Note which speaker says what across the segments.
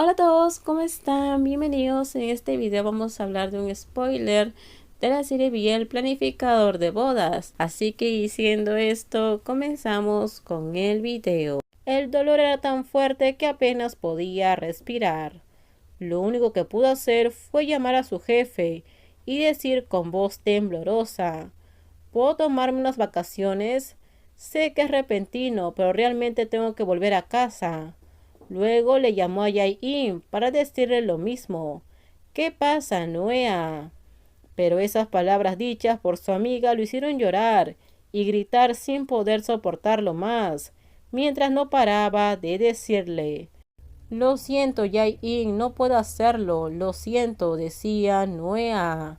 Speaker 1: Hola a todos, ¿cómo están? Bienvenidos. En este video vamos a hablar de un spoiler de la serie Biel Planificador de Bodas. Así que diciendo esto, comenzamos con el video. El dolor era tan fuerte que apenas podía respirar. Lo único que pudo hacer fue llamar a su jefe y decir con voz temblorosa: ¿puedo tomarme unas vacaciones? Sé que es repentino, pero realmente tengo que volver a casa. Luego le llamó a Yain para decirle lo mismo. ¿Qué pasa, Noea? Pero esas palabras dichas por su amiga lo hicieron llorar y gritar sin poder soportarlo más, mientras no paraba de decirle: lo siento, Yain, no puedo hacerlo, lo siento, decía Noea.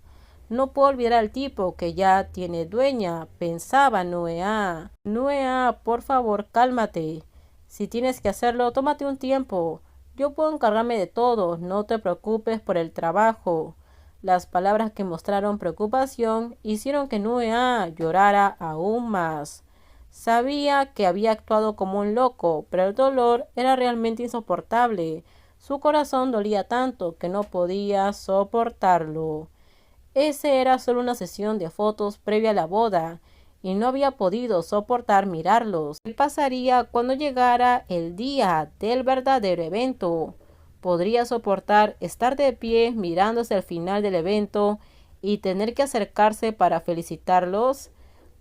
Speaker 1: No puedo olvidar al tipo que ya tiene dueña, pensaba Noea. Noea, por favor, cálmate. Si tienes que hacerlo, tómate un tiempo. Yo puedo encargarme de todo, no te preocupes por el trabajo. Las palabras que mostraron preocupación hicieron que Noea llorara aún más. Sabía que había actuado como un loco, pero el dolor era realmente insoportable. Su corazón dolía tanto que no podía soportarlo. Ese era solo una sesión de fotos previa a la boda, y no había podido soportar mirarlos. ¿Qué pasaría cuando llegara el día del verdadero evento? ¿Podría soportar estar de pie mirándose al final del evento y tener que acercarse para felicitarlos?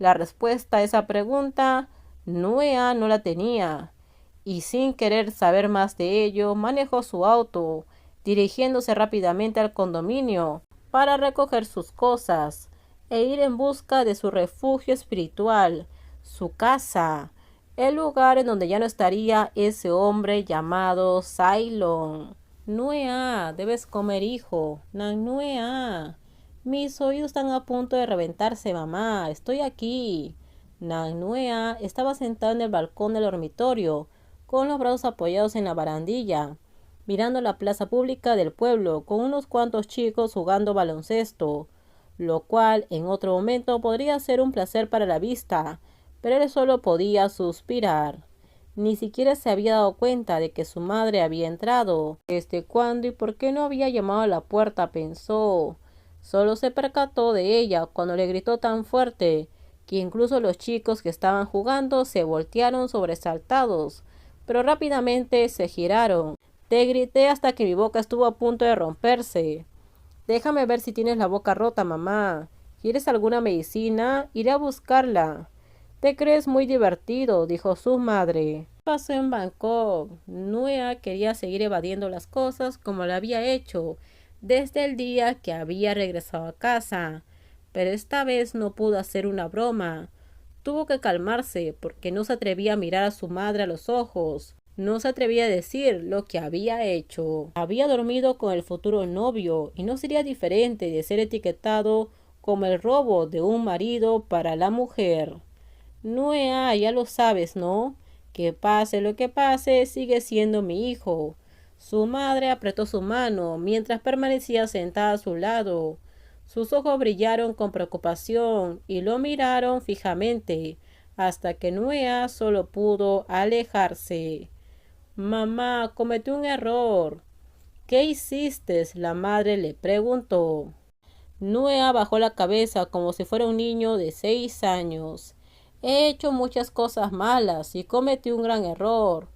Speaker 1: La respuesta a esa pregunta, Nuea no la tenía, y sin querer saber más de ello, manejó su auto, dirigiéndose rápidamente al condominio para recoger sus cosas e ir en busca de su refugio espiritual, su casa, el lugar en donde ya no estaría ese hombre llamado Cylon. Nuea, debes comer, hijo. Nuea. Mis oídos están a punto de reventarse, mamá. Estoy aquí. Nuea estaba sentada en el balcón del dormitorio, con los brazos apoyados en la barandilla, mirando la plaza pública del pueblo con unos cuantos chicos jugando baloncesto, lo cual en otro momento podría ser un placer para la vista, pero él solo podía suspirar. Ni siquiera se había dado cuenta de que su madre había entrado. ¿Desde cuándo y por qué no había llamado a la puerta?, pensó. Solo se percató de ella cuando le gritó tan fuerte que incluso los chicos que estaban jugando se voltearon sobresaltados, pero rápidamente se giraron. Te grité hasta que mi boca estuvo a punto de romperse. Déjame ver si tienes la boca rota, mamá. ¿Quieres alguna medicina? Iré a buscarla. Te crees muy divertido, dijo su madre. ¿Qué pasó en Bangkok? Nuea quería seguir evadiendo las cosas como lo había hecho desde el día que había regresado a casa, pero esta vez no pudo hacer una broma. Tuvo que calmarse porque no se atrevía a mirar a su madre a los ojos. No se atrevía a decir lo que había hecho. Había dormido con el futuro novio y no sería diferente de ser etiquetado como el robo de un marido para la mujer. Nuea, ya lo sabes, ¿no? Que pase lo que pase, sigue siendo mi hijo. Su madre apretó su mano mientras permanecía sentada a su lado. Sus ojos brillaron con preocupación y lo miraron fijamente hasta que Nuea solo pudo alejarse. Mamá, cometí un error. ¿Qué hiciste?, la madre le preguntó. Nuea bajó la cabeza como si fuera un niño de 6 años. He hecho muchas cosas malas y cometí un gran error.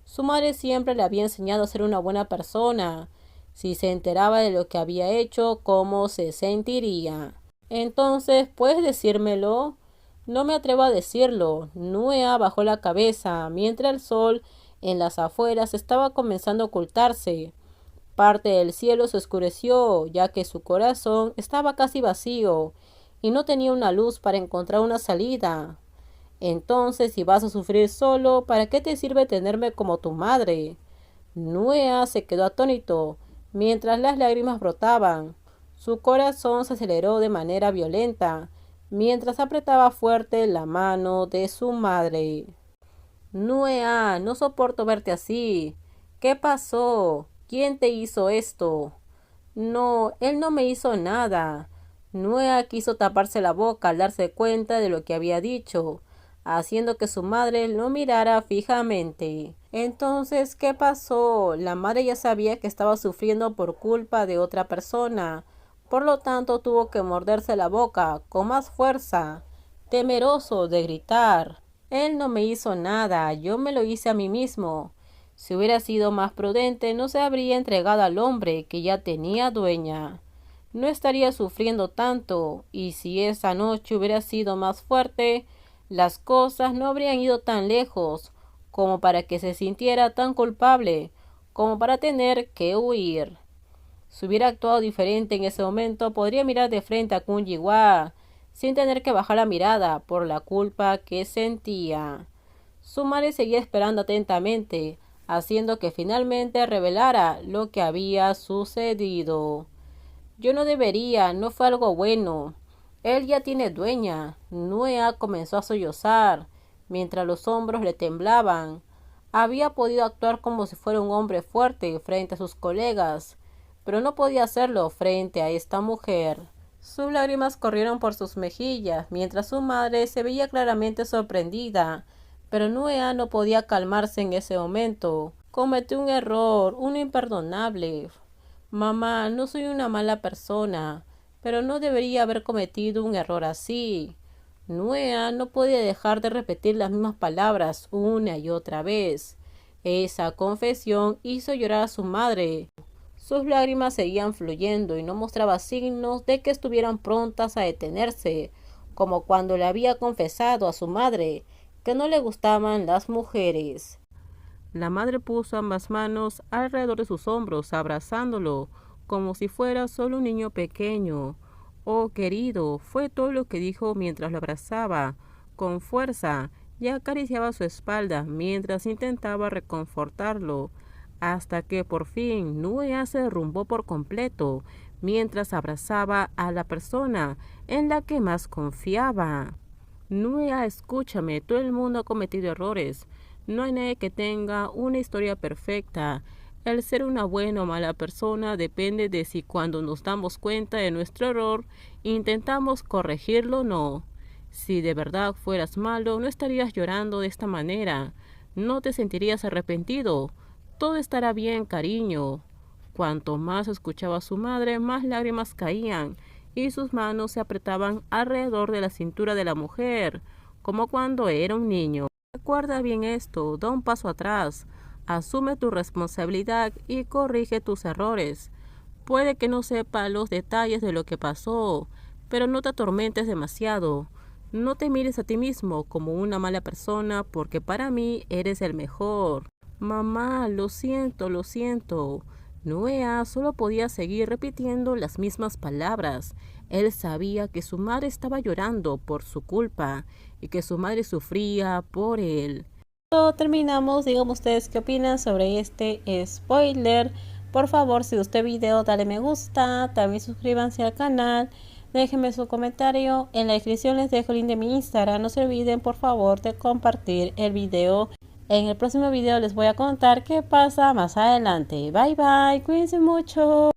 Speaker 1: Su madre siempre le había enseñado a ser una buena persona. Si se enteraba de lo que había hecho, ¿cómo se sentiría? Entonces, ¿puedes decírmelo? No me atrevo a decirlo. Nuea bajó la cabeza mientras el sol en las afueras estaba comenzando a ocultarse. Parte del cielo se oscureció, ya que su corazón estaba casi vacío y no tenía una luz para encontrar una salida. Entonces, si vas a sufrir solo, ¿para qué te sirve tenerme como tu madre? Nuea se quedó atónito mientras las lágrimas brotaban. Su corazón se aceleró de manera violenta mientras apretaba fuerte la mano de su madre. Nuea, no soporto verte así. ¿Qué pasó? ¿Quién te hizo esto? No, él no me hizo nada. Nuea quiso taparse la boca al darse cuenta de lo que había dicho. haciendo que su madre lo mirara fijamente. Entonces, ¿qué pasó? La madre ya sabía que estaba sufriendo por culpa de otra persona, por lo tanto tuvo que morderse la boca con más fuerza, temeroso de gritar. Él no me hizo nada, yo me lo hice a mí mismo. Si hubiera sido más prudente, no se habría entregado al hombre que ya tenía dueña. No estaría sufriendo tanto, y si esa noche hubiera sido más fuerte, las cosas no habrían ido tan lejos como para que se sintiera tan culpable, como para tener que huir. Si hubiera actuado diferente en ese momento, podría mirar de frente a Kun Jiwa, sin tener que bajar la mirada por la culpa que sentía. Su madre seguía esperando atentamente, haciendo que finalmente revelara lo que había sucedido. Yo no debería, no fue algo bueno. Él ya tiene dueña. Nuea comenzó a sollozar, mientras los hombros le temblaban. Había podido actuar como si fuera un hombre fuerte frente a sus colegas, pero no podía hacerlo frente a esta mujer. Sus lágrimas corrieron por sus mejillas, mientras su madre se veía claramente sorprendida, pero Nuea no podía calmarse en ese momento. Cometió un error, uno imperdonable. Mamá, no soy una mala persona, pero no debería haber cometido un error así. Nuea no podía dejar de repetir las mismas palabras una y otra vez. Esa confesión hizo llorar a su madre. Sus lágrimas seguían fluyendo y no mostraba signos de que estuvieran prontas a detenerse, como cuando le había confesado a su madre que no le gustaban las mujeres. La madre puso ambas manos alrededor de sus hombros, abrazándolo, como si fuera solo un niño pequeño. Oh, querido, fue todo lo que dijo mientras lo abrazaba, con fuerza, y acariciaba su espalda mientras intentaba reconfortarlo, hasta que por fin Nuea se derrumbó por completo, mientras abrazaba a la persona en la que más confiaba. Nuea, escúchame, todo el mundo ha cometido errores. No hay nadie que tenga una historia perfecta. El ser una buena o mala persona depende de si cuando nos damos cuenta de nuestro error intentamos corregirlo o no. Si de verdad fueras malo, no estarías llorando de esta manera. No te sentirías arrepentido. Todo estará bien, cariño. Cuanto más escuchaba a su madre, más lágrimas caían y sus manos se apretaban alrededor de la cintura de la mujer, como cuando era un niño. Recuerda bien esto, da un paso atrás, asume tu responsabilidad y corrige tus errores. Puede que no sepa los detalles de lo que pasó, pero no te atormentes demasiado. No te mires a ti mismo como una mala persona porque para mí eres el mejor. Mamá, lo siento, lo siento. Nuea solo podía seguir repitiendo las mismas palabras. Él sabía que su madre estaba llorando por su culpa y que su madre sufría por él. Terminamos, díganme ustedes qué opinan sobre este spoiler. Por favor, si gustó el video, dale me gusta, también suscríbanse al canal, déjenme su comentario, en la descripción les dejo el link de mi Instagram, no se olviden por favor de compartir el video. En el próximo video les voy a contar qué pasa más adelante. Bye bye, cuídense mucho.